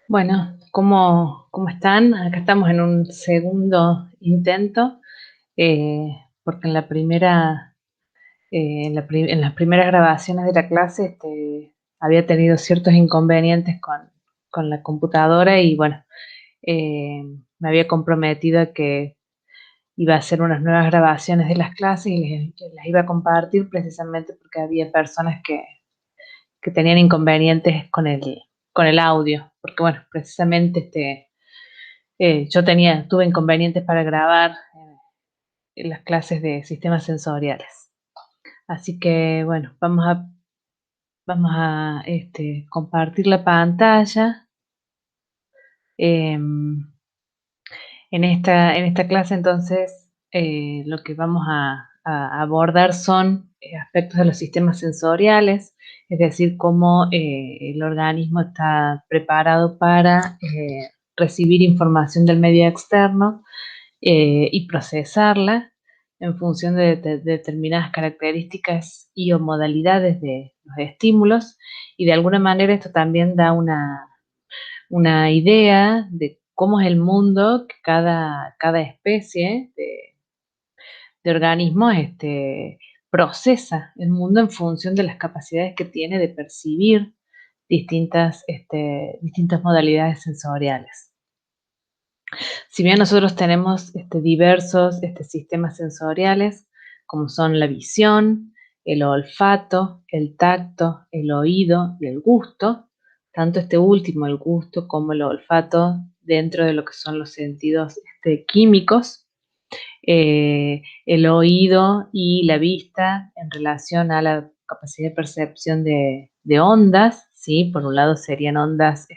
Bueno, ¿cómo están? Acá estamos en un segundo intento, porque en las primeras grabaciones de la clase había tenido ciertos inconvenientes con la computadora y bueno, me había comprometido a que iba a hacer unas nuevas grabaciones de las clases y las iba a compartir precisamente porque había personas que tenían inconvenientes con el audio, porque bueno, precisamente tuve inconvenientes para grabar en las clases de sistemas sensoriales. Así que, bueno, vamos a compartir la pantalla. En esta clase, entonces, lo que vamos a abordar son aspectos de los sistemas sensoriales, es decir, cómo el organismo está preparado para recibir información del medio externo y procesarla en función de determinadas características y o modalidades de los estímulos, y de alguna manera esto también da una idea de cómo es el mundo que cada especie de organismos procesa el mundo en función de las capacidades que tiene de percibir distintas modalidades sensoriales. Si bien nosotros tenemos diversos sistemas sensoriales, como son la visión, el olfato, el tacto, el oído y el gusto, tanto este último, el gusto, como el olfato, dentro de lo que son los sentidos químicos, el oído y la vista en relación a la capacidad de percepción de ondas, ¿sí? Por un lado serían ondas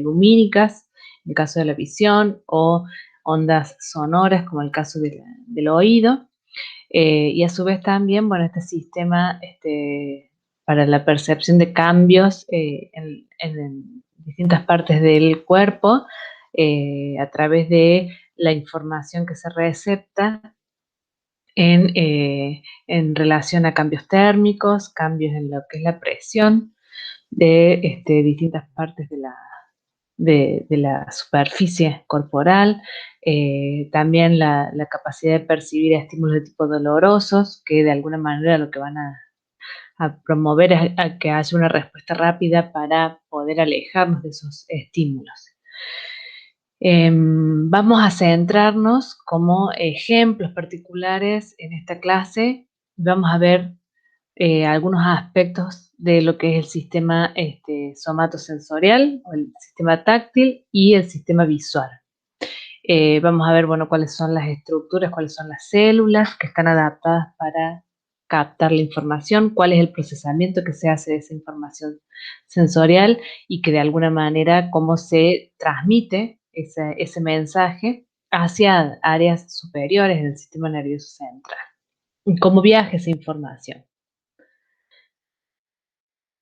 lumínicas, en el caso de la visión, o ondas sonoras, como el caso del oído, y a su vez también, bueno, este sistema para la percepción de cambios en distintas partes del cuerpo, a través de la información que se recepta en relación a cambios térmicos, cambios en lo que es la presión de distintas partes de la superficie corporal, también la capacidad de percibir estímulos de tipo dolorosos, que de alguna manera lo que van a promover es a que haya una respuesta rápida para poder alejarnos de esos estímulos. Vamos a centrarnos como ejemplos particulares en esta clase. Vamos a ver algunos aspectos de lo que es el sistema somatosensorial, o el sistema táctil y el sistema visual. Vamos a ver, bueno, cuáles son las estructuras, cuáles son las células que están adaptadas para captar la información, cuál es el procesamiento que se hace de esa información sensorial y que de alguna manera cómo se transmite ese mensaje hacia áreas superiores del sistema nervioso central y cómo viaja esa información.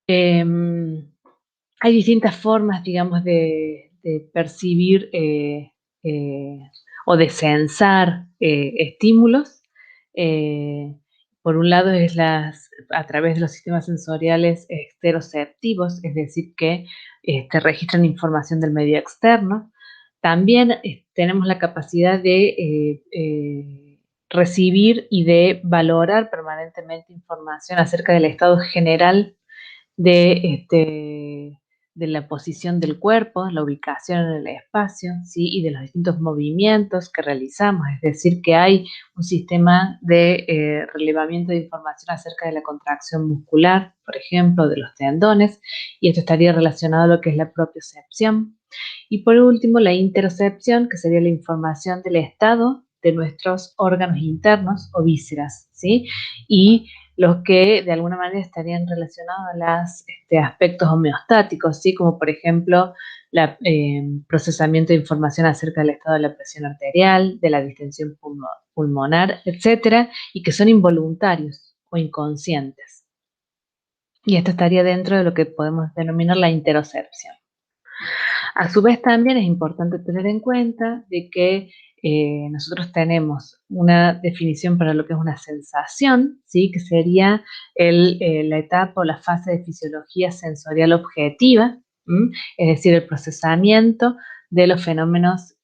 Hay distintas formas, digamos, de percibir eh, o de sensar estímulos. Eh, por un lado es a través de los sistemas sensoriales esteroceptivos, es decir, que registran información del medio externo. También tenemos la capacidad de recibir y de valorar permanentemente información acerca del estado general de, de la posición del cuerpo, la ubicación en el espacio, ¿sí? Y de los distintos movimientos que realizamos. Es decir, que hay un sistema de relevamiento de información acerca de la contracción muscular, por ejemplo, de los tendones, y esto estaría relacionado a lo que es la propiocepción. Y por último, la interocepción, que sería la información del estado de nuestros órganos internos o vísceras, ¿sí? Y los que de alguna manera estarían relacionados a los aspectos homeostáticos, ¿sí? Como por ejemplo el procesamiento de información acerca del estado de la presión arterial, de la distensión pulmonar, etcétera, y que son involuntarios o inconscientes. Y esto estaría dentro de lo que podemos denominar la interocepción. A su vez también es importante tener en cuenta de que nosotros tenemos una definición para lo que es una sensación, ¿sí? Que sería la etapa o la fase de fisiología sensorial objetiva, Es decir, el procesamiento de los fenómenos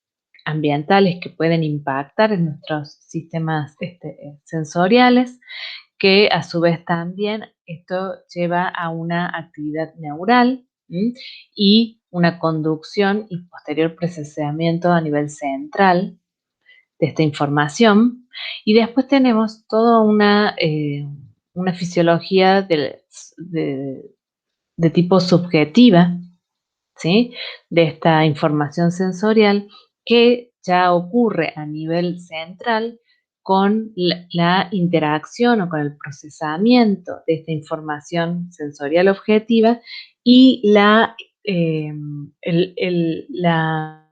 ambientales que pueden impactar en nuestros sistemas sensoriales, que a su vez también esto lleva a una actividad neural y una conducción y posterior procesamiento a nivel central de esta información. Y después tenemos toda una fisiología de tipo subjetiva, ¿sí? De esta información sensorial que ya ocurre a nivel central con la interacción o con el procesamiento de esta información sensorial objetiva y eh, la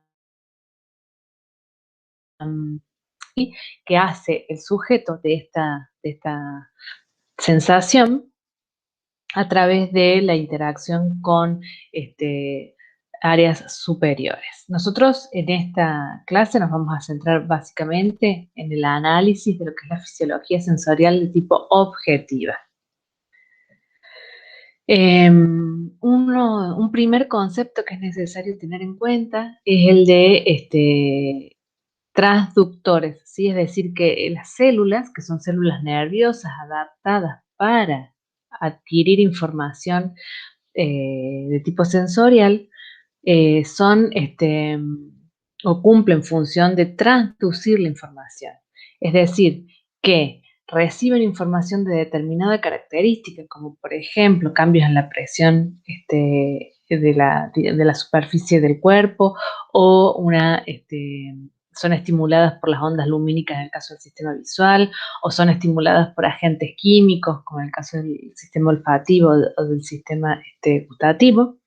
que hace el sujeto de esta sensación a través de la interacción con áreas superiores. Nosotros en esta clase nos vamos a centrar básicamente en el análisis de lo que es la fisiología sensorial de tipo objetiva. Un primer concepto que es necesario tener en cuenta es el de transductores, ¿sí? Es decir, que las células, que son células nerviosas adaptadas para adquirir información de tipo sensorial, son o cumplen función de transducir la información. Es decir, que reciben información de determinada característica, como por ejemplo cambios en la presión de la superficie del cuerpo o son estimuladas por las ondas lumínicas en el caso del sistema visual, o son estimuladas por agentes químicos, como en el caso del sistema olfativo o del sistema gustativo.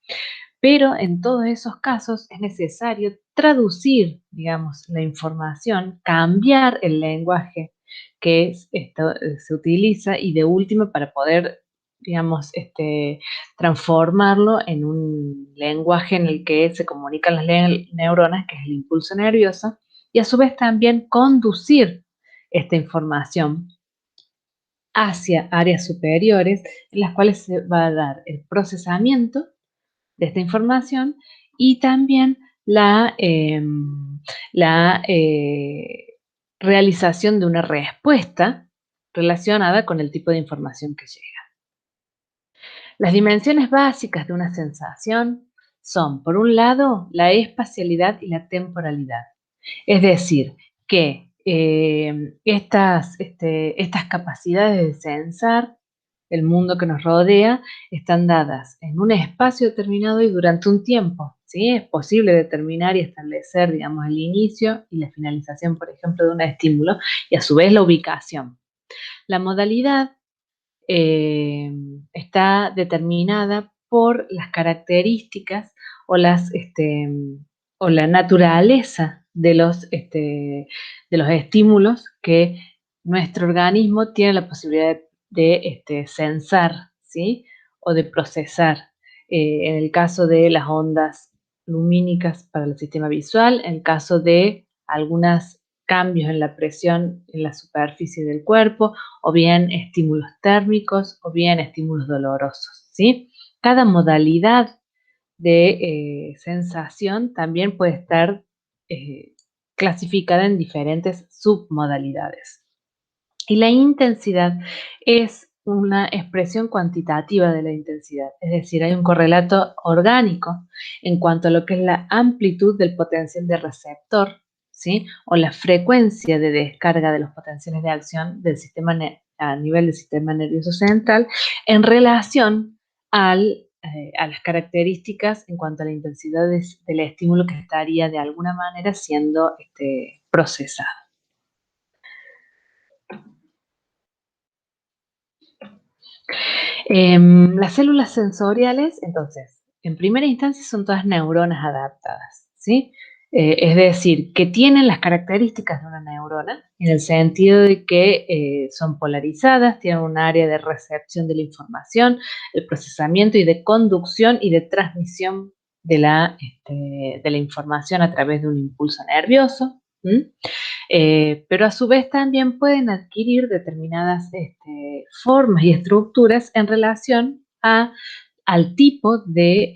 Pero en todos esos casos es necesario traducir, digamos, la información, cambiar el lenguaje que se utiliza y de último para poder, digamos, transformarlo en un lenguaje en el que se comunican las neuronas, que es el impulso nervioso, y a su vez también conducir esta información hacia áreas superiores en las cuales se va a dar el procesamiento de esta información y también la realización de una respuesta relacionada con el tipo de información que llega. Las dimensiones básicas de una sensación son, por un lado, la espacialidad y la temporalidad. Es decir, que estas capacidades de sensar el mundo que nos rodea están dadas en un espacio determinado y durante un tiempo, ¿sí? Es posible determinar y establecer, digamos, el inicio y la finalización, por ejemplo, de un estímulo y a su vez la ubicación. La modalidad está determinada por las características o, o la naturaleza de los estímulos que nuestro organismo tiene la posibilidad de sensar, ¿sí? O de procesar. En el caso de las ondas lumínicas para el sistema visual, en el caso de algunos cambios en la presión en la superficie del cuerpo, o bien estímulos térmicos, o bien estímulos dolorosos, ¿sí? Cada modalidad de sensación también puede estar clasificada en diferentes submodalidades. Y la intensidad es una expresión cuantitativa de la intensidad, es decir, hay un correlato orgánico en cuanto a lo que es la amplitud del potencial de receptor, ¿sí? O la frecuencia de descarga de los potenciales de acción del sistema a nivel del sistema nervioso central en relación a las características en cuanto a la intensidad del estímulo que estaría de alguna manera siendo procesado. Las células sensoriales, entonces, en primera instancia son todas neuronas adaptadas, ¿sí? Es decir, que tienen las características de una neurona, en el sentido de que son polarizadas, tienen un área de recepción de la información, el procesamiento y de conducción y de transmisión de la información a través de un impulso nervioso. Pero a su vez también pueden adquirir determinadas formas y estructuras en relación al tipo de